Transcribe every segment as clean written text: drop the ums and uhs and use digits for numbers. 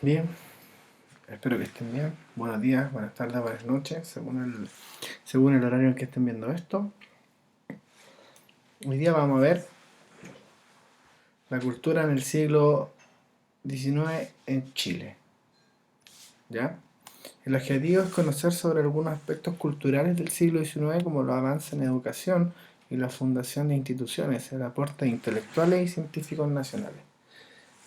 Bien, espero que estén bien. Buenos días, buenas tardes, buenas noches, según el horario en que estén viendo esto. Hoy día vamos a ver la cultura en el siglo XIX en Chile. ¿Ya? El objetivo es conocer sobre algunos aspectos culturales del siglo XIX, como los avances en educación y la fundación de instituciones, el aporte de intelectuales y científicos nacionales.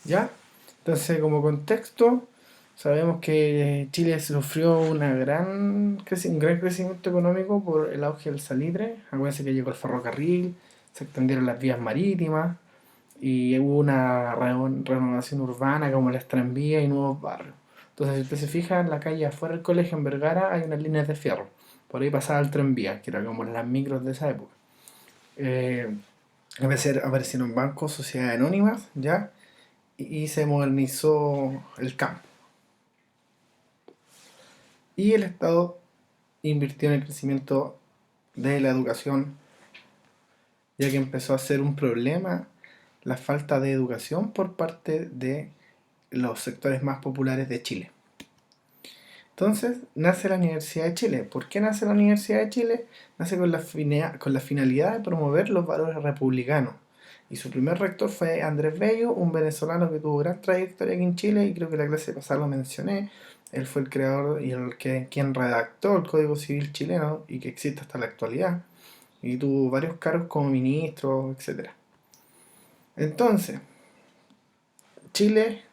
¿Ya? Entonces, como contexto, sabemos que Chile sufrió un gran crecimiento económico por el auge del salitre. Acuérdense que llegó el ferrocarril, se extendieron las vías marítimas y hubo una renovación urbana como las tranvías y nuevos barrios. Entonces, si usted se fija, en la calle afuera del colegio en Vergara hay unas líneas de fierro. Por ahí pasaba el tranvía, que era como las micros de esa época. Eh, Aparecieron bancos, sociedades anónimas, ¿ya? Y se modernizó el campo. Y el Estado invirtió en el crecimiento de la educación, ya que empezó a ser un problema la falta de educación por parte de los sectores más populares de Chile. Entonces nace la Universidad de Chile. ¿Por qué nace la Universidad de Chile? Nace con la finalidad de promover los valores republicanos. Y su primer rector fue Andrés Bello, un venezolano que tuvo gran trayectoria aquí en Chile, y creo que la clase pasada lo mencioné. Él fue el creador y quien redactó el Código Civil chileno y que existe hasta la actualidad. Y tuvo varios cargos como ministro, etc. Entonces, Chile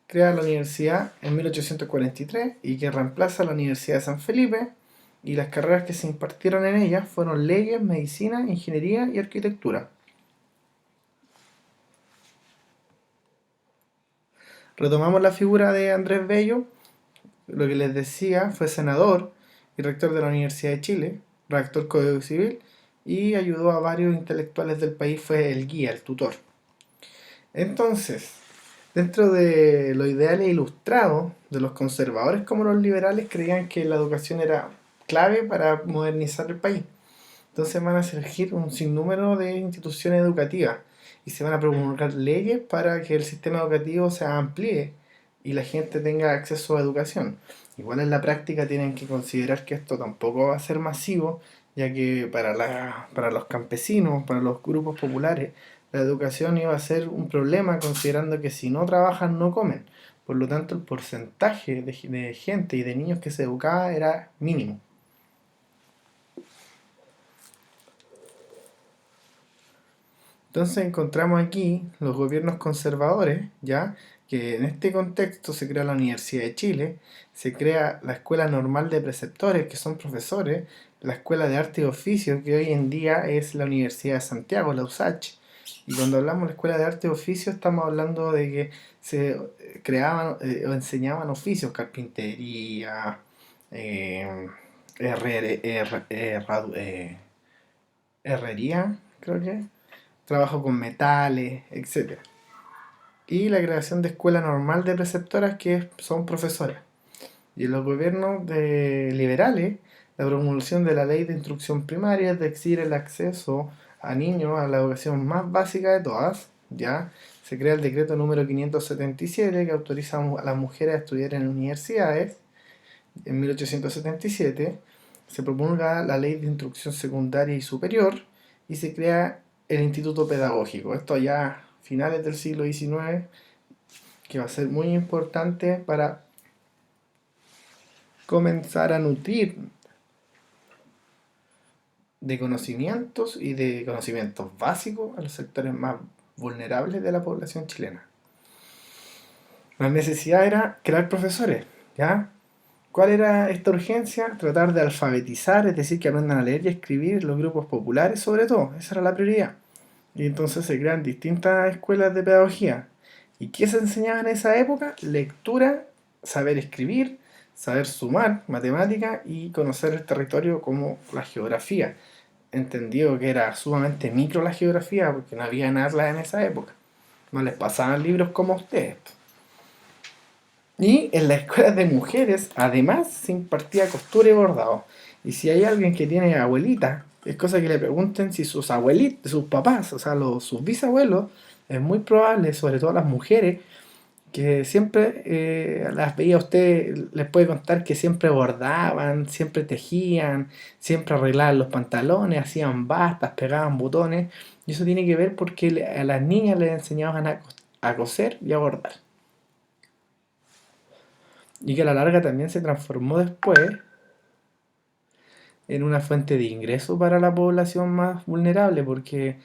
crea la universidad en 1843 y que reemplaza la Universidad de San Felipe, y las carreras que se impartieron en ella fueron leyes, medicina, ingeniería y arquitectura. Retomamos la figura de Andrés Bello. Lo que les decía, fue senador y rector de la Universidad de Chile, redactó el Código Civil y ayudó a varios intelectuales del país, fue el guía, el tutor. Entonces, dentro de los ideales ilustrados de los conservadores como los liberales, creían que la educación era clave para modernizar el país. Entonces van a surgir un sinnúmero de instituciones educativas y se van a promulgar leyes para que el sistema educativo se amplíe y la gente tenga acceso a educación. Igual en la práctica tienen que considerar que esto tampoco va a ser masivo, ya que para los campesinos, para los grupos populares, la educación iba a ser un problema, considerando que si no trabajan no comen. Por lo tanto, el porcentaje de gente y de niños que se educaba era mínimo. Entonces encontramos aquí los gobiernos conservadores, ¿ya? Que en este contexto se crea la Universidad de Chile, se crea la Escuela Normal de Preceptores, que son profesores, la Escuela de Arte y Oficio, que hoy en día es la Universidad de Santiago, la USACH. Y cuando hablamos de la Escuela de Arte y Oficio, estamos hablando de que se creaban o enseñaban oficios, carpintería, eh, herrería, creo que, trabajo con metales, etcétera. Y la creación de escuela normal de preceptoras que son profesoras. Y en los gobiernos liberales, la promulgación de la ley de instrucción primaria es decir, el acceso a niños a la educación más básica de todas, ¿ya? Se crea el decreto número 577 que autoriza a las mujeres a estudiar en universidades en 1877. Se promulga la ley de instrucción secundaria y superior y se crea el Instituto Pedagógico. Esto ya a finales del siglo XIX, que va a ser muy importante para comenzar a nutrir de conocimientos y de conocimientos básicos a los sectores más vulnerables de la población chilena. La necesidad era crear profesores, ¿ya? ¿Cuál era esta urgencia? Tratar de alfabetizar, es decir, que aprendan a leer y escribir los grupos populares, sobre todo. Esa era la prioridad. Y entonces se crean distintas escuelas de pedagogía. ¿Y qué se enseñaba en esa época? Lectura, saber escribir, saber sumar, matemática y conocer el territorio como la geografía. Entendido que era sumamente micro la geografía porque no había nada en esa época. No les pasaban libros como a ustedes. Y en las escuelas de mujeres, además, se impartía costura y bordado. Y si hay alguien que tiene abuelita, es cosa que le pregunten si sus abuelitos, sus papás, o sea, sus bisabuelos, es muy probable, sobre todo las mujeres, que siempre las veía usted, les puede contar que siempre bordaban, siempre tejían, siempre arreglaban los pantalones, hacían bastas, pegaban botones, y eso tiene que ver porque a las niñas les enseñaban a coser y a bordar. Y que a la larga también se transformó después en una fuente de ingreso para la población más vulnerable, porque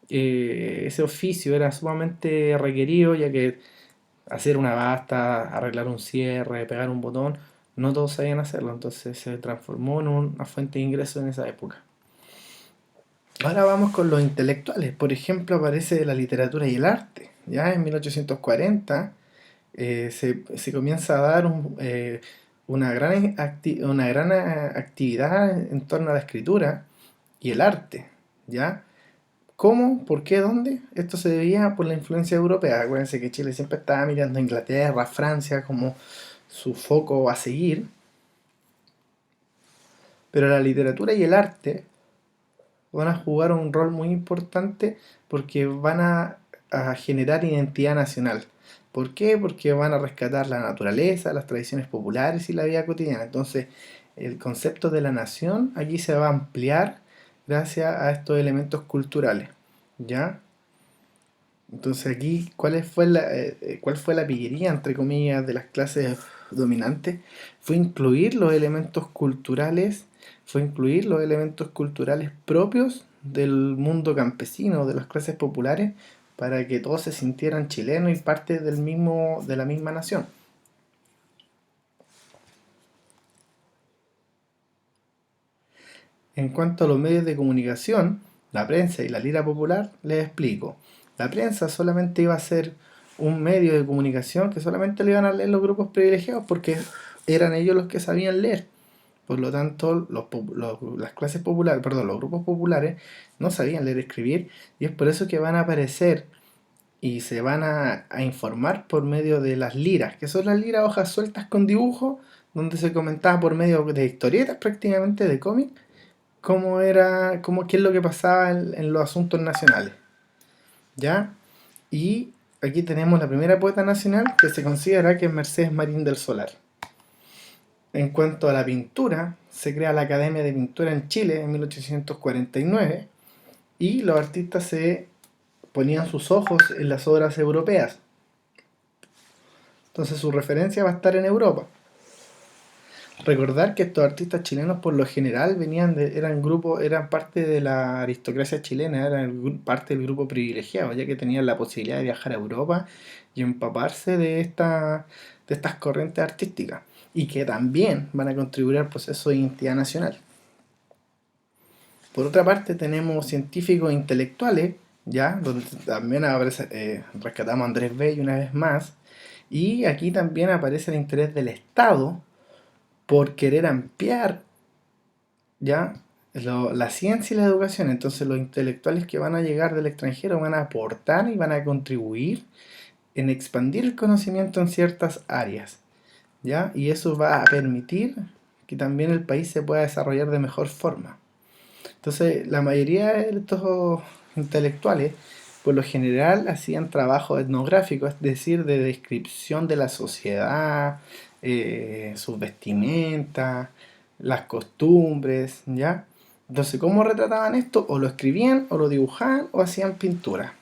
ese oficio era sumamente requerido, ya que hacer una basta, arreglar un cierre, pegar un botón, no todos sabían hacerlo, entonces se transformó en una fuente de ingreso en esa época. Ahora vamos con los intelectuales. Por ejemplo, aparece la literatura y el arte. Ya en 1840 se comienza a dar una gran actividad en torno a la escritura y el arte. ¿Ya? ¿Cómo? ¿Por qué? ¿Dónde? Esto se debía por la influencia europea. Acuérdense que Chile siempre estaba mirando a Inglaterra, a Francia como su foco a seguir. Pero la literatura y el arte van a jugar un rol muy importante porque van a generar identidad nacional. ¿Por qué? Porque van a rescatar la naturaleza, las tradiciones populares y la vida cotidiana. Entonces, el concepto de la nación aquí se va a ampliar gracias a estos elementos culturales. ¿Ya? Entonces aquí, ¿cuál fue la pillería, entre comillas, de las clases dominantes? Fue incluir los elementos culturales, fue incluir los elementos culturales propios del mundo campesino, de las clases populares, para que todos se sintieran chilenos y parte de la misma nación. En cuanto a los medios de comunicación, la prensa y la lira popular, les explico. La prensa solamente iba a ser un medio de comunicación que solamente le iban a leer los grupos privilegiados porque eran ellos los que sabían leer. Por lo tanto, las clases populares, perdón, los grupos populares no sabían leer y escribir, y es por eso que van a aparecer y se van a informar por medio de las liras, que son las liras hojas sueltas con dibujo, donde se comentaba por medio de historietas prácticamente de cómic qué es lo que pasaba en los asuntos nacionales. ¿Ya? Y aquí tenemos la primera poeta nacional que se considera que es Mercedes Marín del Solar. En cuanto a la pintura, se crea la Academia de Pintura en Chile en 1849 y los artistas se ponían sus ojos en las obras europeas. Entonces su referencia va a estar en Europa. Recordar que estos artistas chilenos por lo general eran parte de la aristocracia chilena, eran parte del grupo privilegiado, ya que tenían la posibilidad de viajar a Europa y empaparse de estas corrientes artísticas, y que también van a contribuir al proceso de identidad nacional. Por otra parte tenemos científicos e intelectuales, ya, donde también rescatamos a Andrés Bello una vez más, y aquí también aparece el interés del Estado por querer ampliar ya la ciencia y la educación. Entonces los intelectuales que van a llegar del extranjero van a aportar y van a contribuir en expandir el conocimiento en ciertas áreas, ¿ya? Y eso va a permitir que también el país se pueda desarrollar de mejor forma. Entonces la mayoría de estos intelectuales por lo general hacían trabajo etnográfico, es decir, de descripción de la sociedad, sus vestimentas, las costumbres, ¿ya? Entonces, ¿cómo retrataban esto? O lo escribían, o lo dibujaban, o hacían pintura.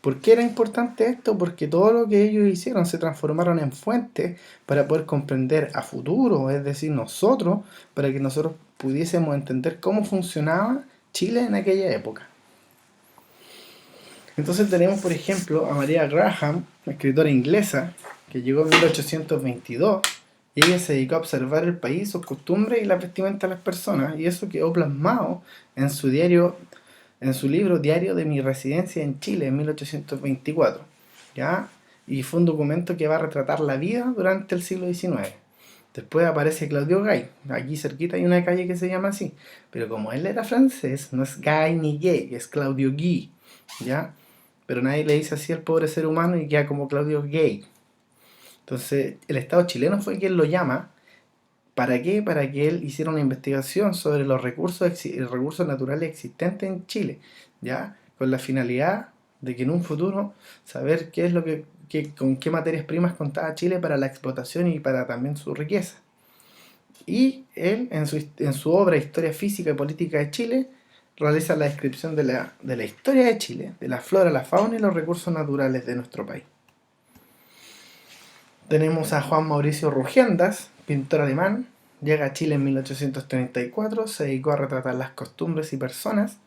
¿Por qué era importante esto? Porque todo lo que ellos hicieron se transformaron en fuentes para poder comprender a futuro, es decir, nosotros, para que nosotros pudiésemos entender cómo funcionaba Chile en aquella época. Entonces tenemos, por ejemplo, a Maria Graham, escritora inglesa, que llegó en 1822, y ella se dedicó a observar el país, sus costumbres y la vestimenta de las personas, y eso quedó plasmado en su libro Diario de mi residencia en Chile en 1824, ¿ya? Y fue un documento que va a retratar la vida durante el siglo XIX. Después aparece Claudio Gay, aquí cerquita hay una calle que se llama así, pero como él era francés, no es Gay ni Gay, es Claudio Guy, ¿ya? Pero nadie le dice así al pobre ser humano y queda como Claudio Gay. Entonces, el Estado chileno fue quien lo llama. ¿Para qué? Para que él hiciera una investigación sobre los recursos naturales existentes en Chile, ¿ya? Con la finalidad de que en un futuro saber qué con qué materias primas contaba Chile para la explotación y para también su riqueza. Y él, en su obra Historia Física y Política de Chile, realiza la descripción de la historia de Chile, de la flora, la fauna y los recursos naturales de nuestro país. Tenemos a Juan Mauricio Rugiendas, pintor alemán. Llega a Chile en 1834, se dedicó a retratar las costumbres y personas,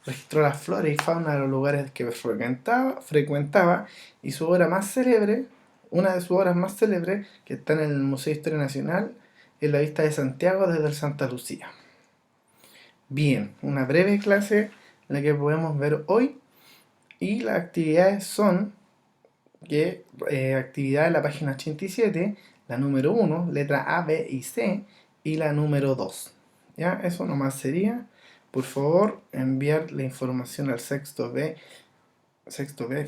registró la flora y fauna de los lugares que frecuentaba, y su obra más célebre, una de sus obras más célebres, que está en el Museo de Historia Nacional, es La Vista de Santiago desde el Santa Lucía. Bien, una breve clase en la que podemos ver hoy, y las actividades son actividad de la página 87, la número 1, letra A, B y C, y la número 2. ¿Ya? Eso nomás sería. Por favor, enviar la información al sexto B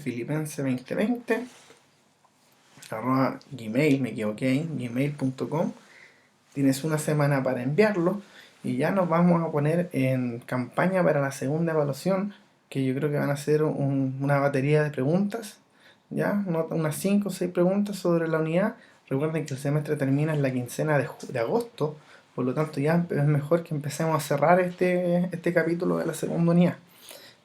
Filipense 2020 @gmail, me equivoqué, gmail.com. Tienes una semana para enviarlo y ya nos vamos a poner en campaña para la segunda evaluación, que yo creo que van a ser una batería de preguntas, ya, unas 5 o 6 preguntas sobre la unidad. Recuerden que el semestre termina en la quincena de agosto, por lo tanto ya es mejor que empecemos a cerrar este capítulo de la segunda unidad.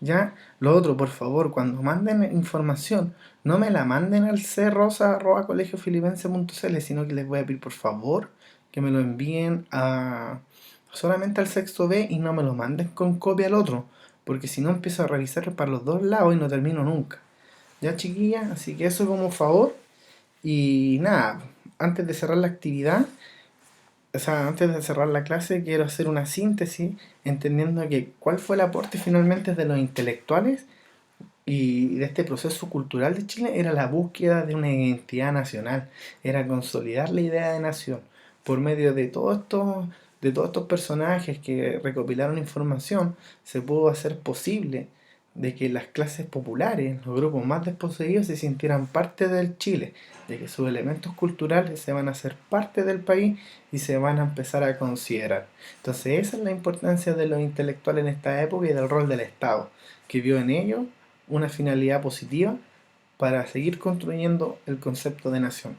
Ya, lo otro, por favor, cuando manden información, no me la manden al crosa@colegiofilipense.cl, sino que les voy a pedir por favor que me lo envíen solamente al sexto B y no me lo manden con copia al otro, porque si no empiezo a revisar para los dos lados y no termino nunca. Ya, chiquillas, así que eso como favor. Y nada, antes de cerrar la actividad, antes de cerrar la clase, quiero hacer una síntesis, entendiendo que cuál fue el aporte finalmente de los intelectuales y de este proceso cultural de Chile. Era la búsqueda de una identidad nacional, era consolidar la idea de nación por medio de todos estos personajes que recopilaron información. Se pudo hacer posible de que las clases populares, los grupos más desposeídos, se sintieran parte del Chile, de que sus elementos culturales se van a hacer parte del país y se van a empezar a considerar. Entonces esa es la importancia de los intelectuales en esta época y del rol del Estado, que vio en ello una finalidad positiva para seguir construyendo el concepto de nación.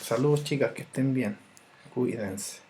Saludos, chicas, que estén bien. Cuídense.